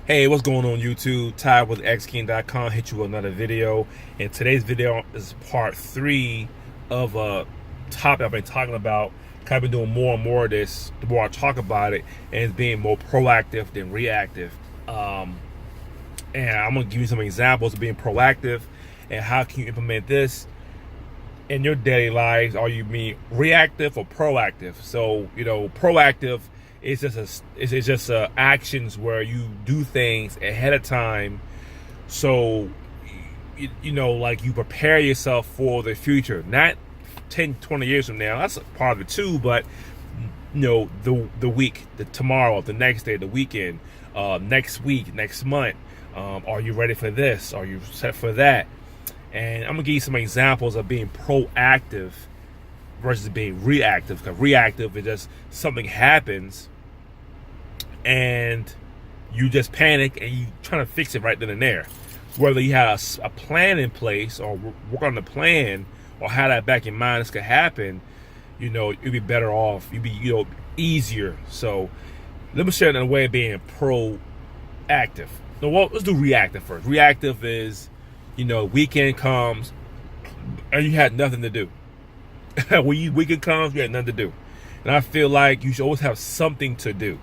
Hey, what's going on YouTube? Ty with xking.com hit you with another video. And today's video is part 3 of a topic I've been talking about. I've been doing more and more of this the more I talk about it, and it's being more proactive than reactive. And I'm gonna give you some examples of being proactive and how can you implement this in your daily lives. Are you being reactive or proactive? So, proactive is just actions where you do things ahead of time. So, like you prepare yourself for the future, not 10, 20 years from now. That's a part of it too, but the week, the tomorrow, the next day, the weekend, next week, next month. Are you ready for this? Are you set for that? And I'm gonna give you some examples of being proactive versus being reactive. Because reactive is just something happens and you just panic and you trying to fix it right then and there. Whether you had a plan in place or work on the plan or have that back in mind this could happen, you'd be better off. You'd be easier. So let me share another way of being proactive. So let's do reactive first. Reactive is, weekend comes and you had nothing to do. When weekend comes, you had nothing to do. And I feel like you should always have something to do.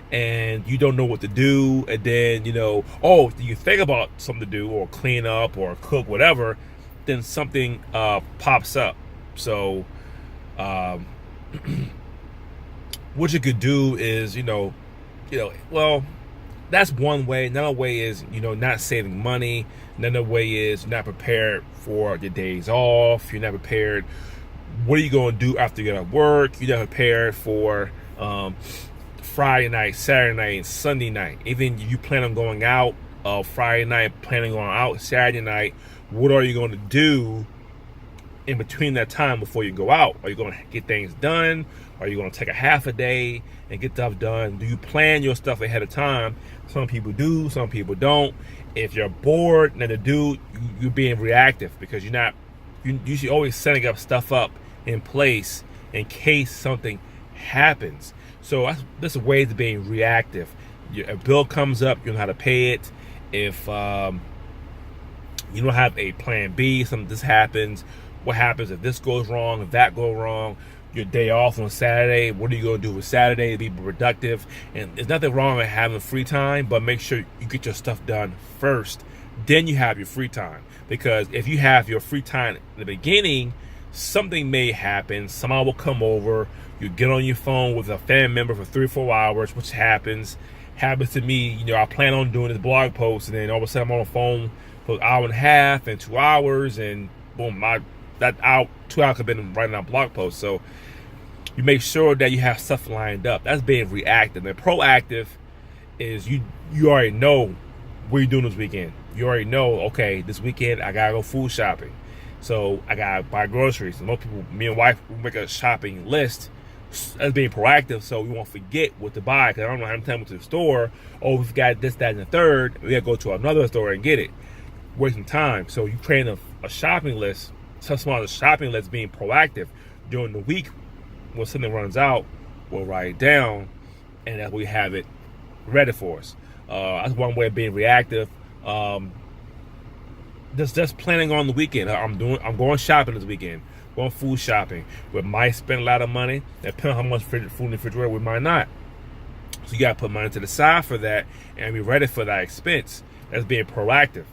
And you don't know what to do. And then, you think about something to do or clean up or cook, whatever, then something pops up. So what you could do is, that's one way. Another way is, not saving money. Another way is not prepared for your days off. You're not prepared. What are you going to do after you get off work? You're not prepared for Friday night, Saturday night, and Sunday night. Even if you plan on going out Friday night, planning on out Saturday night, what are you going to do in between that time before you go out? Are you going to get things done? Are you going to take a half a day and get stuff done? Do you plan your stuff ahead of time? Some people do, some people don't. If you're bored and to do, you're being reactive because you should always setting up stuff up in place in case something happens. So that's a way of being reactive. A bill comes up, you know how to pay it. If you don't have a plan B, this happens. What happens if this goes wrong, if that goes wrong? Your day off on Saturday, what are you going to do with Saturday to be productive? And there's nothing wrong with having free time, but make sure you get your stuff done first. Then you have your free time. Because if you have your free time in the beginning, something may happen. Someone will come over. You get on your phone with a family member for 3 or 4 hours, which happens to me. I plan on doing this blog post, and then all of a sudden I'm on the phone for an hour and a half and 2 hours, and boom, that 2 hours could have been writing a blog post. So you make sure that you have stuff lined up. That's being reactive. And proactive is you already know what you're doing this weekend. You already know, okay, this weekend I gotta go food shopping. So I gotta buy groceries. And most people, me and wife, we make a shopping list. That's being proactive, so we won't forget what to buy. Because I don't know how many times we went to the store. Oh, we've got this, that, and the third. We gotta go to another store and get it. Wasting time. So you create a shopping list. Some small shopping list being proactive. During the week, when something runs out, we'll write it down, and that we have it ready for us. That's one way of being reactive. Just planning on the weekend. I'm going shopping this weekend. Going food shopping. We might spend a lot of money. Depending on how much food in the refrigerator, we might not. So you gotta put money to the side for that and be ready for that expense. That's being proactive.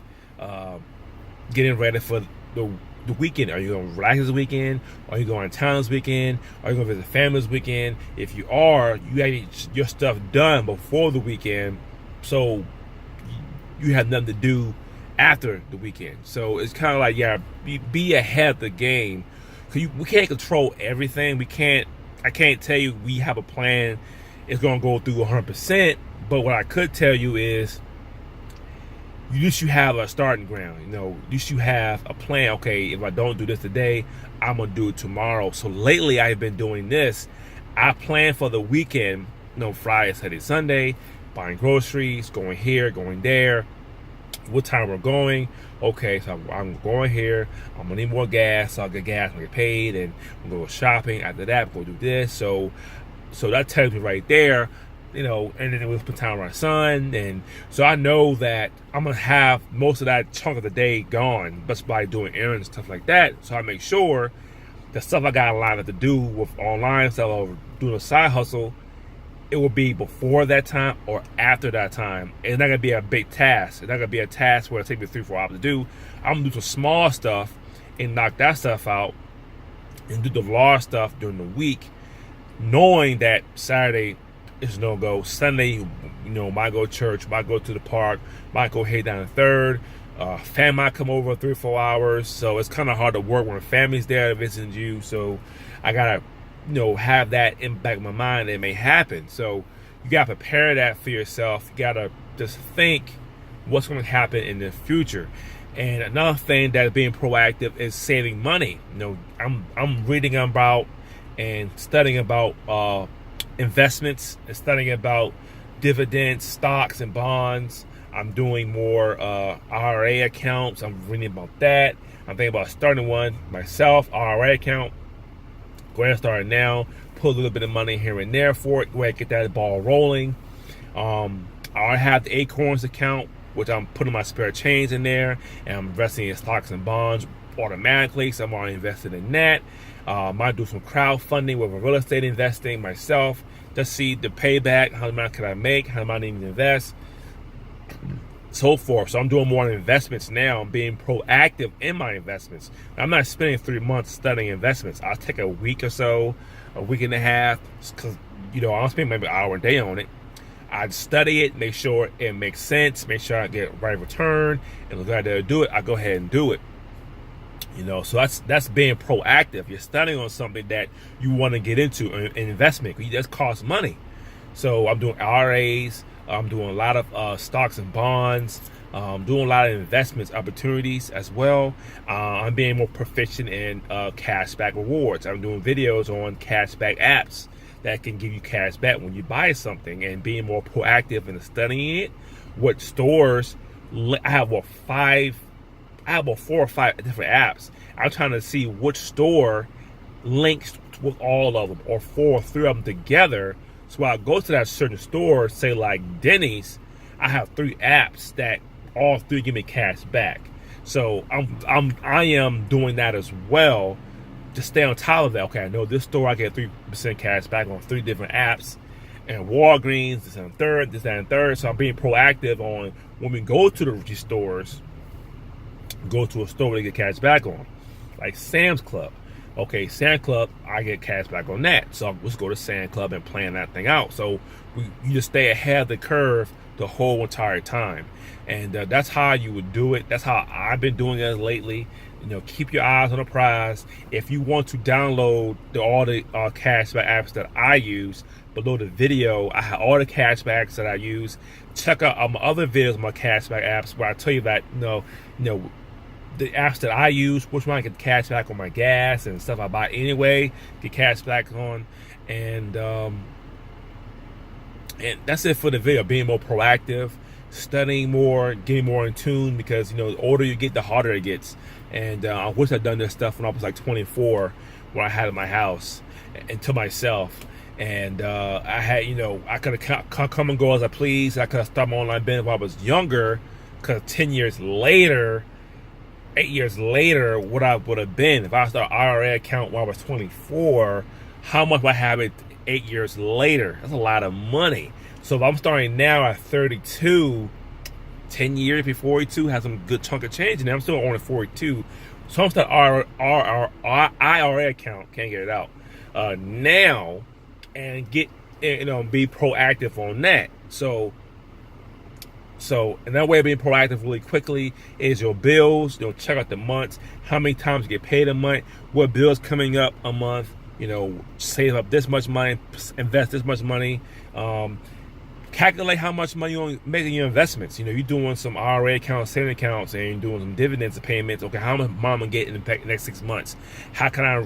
Getting ready for the weekend. Are you going to relax this weekend? Are you going to town this weekend? Are you going to visit family this weekend? If you are, you got to get your stuff done before the weekend, so you have nothing to do after the weekend. So it's kind of like, be ahead of the game. Cause we can't control everything. I can't tell you we have a plan. It's going to go through 100%. But what I could tell you is, at least you have a starting ground. At least you have a plan. Okay, if I don't do this today, I'm gonna do it tomorrow. So lately I've been doing this. I plan for the weekend, Friday, Saturday, Sunday, buying groceries, going here, going there, what time we're going. Okay, so I'm going here, I'm gonna need more gas, so I'll get gas, I'll get paid, and I'm gonna go shopping. After that, I'm gonna do this. So that tells me right there, and then we'll spend time with my son. And so I know that I'm going to have most of that chunk of the day gone just by doing errands and stuff like that. So I make sure the stuff I got lined up to do with online stuff or doing a side hustle, it will be before that time or after that time. It's not going to be a big task. It's not going to be a task where it takes me 3-4 hours to do. I'm going to do some small stuff and knock that stuff out and do the large stuff during the week, knowing that Saturday is no go. Sunday, might go to church, might go to the park, might go head down to Third. Family might come over 3-4 hours, so it's kind of hard to work when family's there visiting you. So I gotta, have that in the back of my mind that it may happen. So you gotta prepare that for yourself. You gotta just think what's going to happen in the future. And another thing that is being proactive is saving money. I'm reading about and studying about investments and studying about dividends, stocks, and bonds. I'm doing more IRA accounts. I'm reading about that. I'm thinking about starting one myself, IRA account. Go ahead and start it now. Put a little bit of money here and there for it. Go ahead and get that ball rolling. I have the Acorns account, which I'm putting my spare change in there, and I'm investing in stocks and bonds automatically. So I'm already invested in that. Might do some crowdfunding with real estate investing myself. Just see the payback. How much can I make? How much I need to invest? So forth. So I'm doing more investments now. I'm being proactive in my investments. I'm not spending 3 months studying investments. I'll take a week or so, a week and a half, because I don't spend maybe an hour a day on it. I'd study it, make sure it makes sense, make sure I get right return, and if I dare do it, I go ahead and do it. So that's being proactive. You're studying on something that you want to get into, an investment. That costs money. So I'm doing IRAs. I'm doing a lot of stocks and bonds. Doing a lot of investments opportunities as well. I'm being more proficient in cashback rewards. I'm doing videos on cashback apps that can give you cash back when you buy something, and being more proactive in studying it. What stores? I have 4 or 5 different apps. I'm trying to see which store links with all of them, or 4 or 3 of them together. So I go to that certain store, say like Denny's, I have 3 apps that all 3 give me cash back. So I am doing that as well to stay on top of that. Okay, I know this store I get 3% cash back on 3 different apps, and Walgreens, this and third, this and third. So I'm being proactive on when we go to these stores, go to a store to get cash back on, like Sam's Club. Okay, Sam's Club, I get cash back on that. So let's go to Sam's Club and plan that thing out. So you just stay ahead of the curve the whole entire time. And that's how you would do it. That's how I've been doing it lately. Keep your eyes on the prize. If you want to download all the cashback apps that I use, below the video, I have all the cashbacks that I use. Check out my other videos on my cashback apps where I tell you that, the apps that I use, which one I get cash back on my gas and stuff I buy anyway, get cash back on. And that's it for the video. Being more proactive, studying more, getting more in tune, because the older you get, the harder it gets. And I wish I'd done this stuff when I was like 24, when I had it in my house and to myself. And I had, I could have come and go as I please. I could have started my online business when I was younger, because 10 years later, 8 years later, what I would have been if I started an IRA account when I was 24, how much would I have it 8 years later? That's a lot of money. So if I'm starting now at 32, 10 years before 42, have some good chunk of change, and I'm still only 42. So I'm starting IRA account, can't get it out now, and get be proactive on that. So another way of being proactive really quickly is your bills. Check out the months, how many times you get paid a month, what bills coming up a month. Save up this much money, invest this much money. Calculate how much money you're making your investments. You're doing some IRA accounts, saving accounts, and you're doing some dividends and payments. Okay, how much am I gonna get in the next 6 months? How can I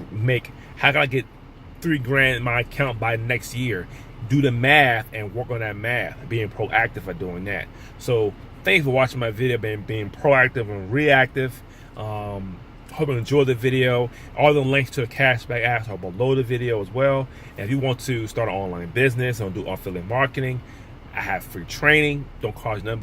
get $3,000 in my account by next year? Do the math and work on that math. Being proactive at doing that. So thanks for watching my video. Being proactive and reactive. Hope you enjoyed the video. All the links to the cashback apps are below the video as well. And if you want to start an online business or do affiliate marketing, I have free training. Don't cost nothing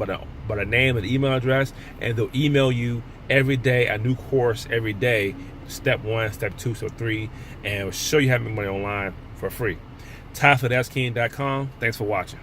but a name and email address, and they'll email you every day a new course every day. Step 1, step 2, step 3, and it'll show you how to make money online for free. TylerFidelsKing.com. Thanks for watching.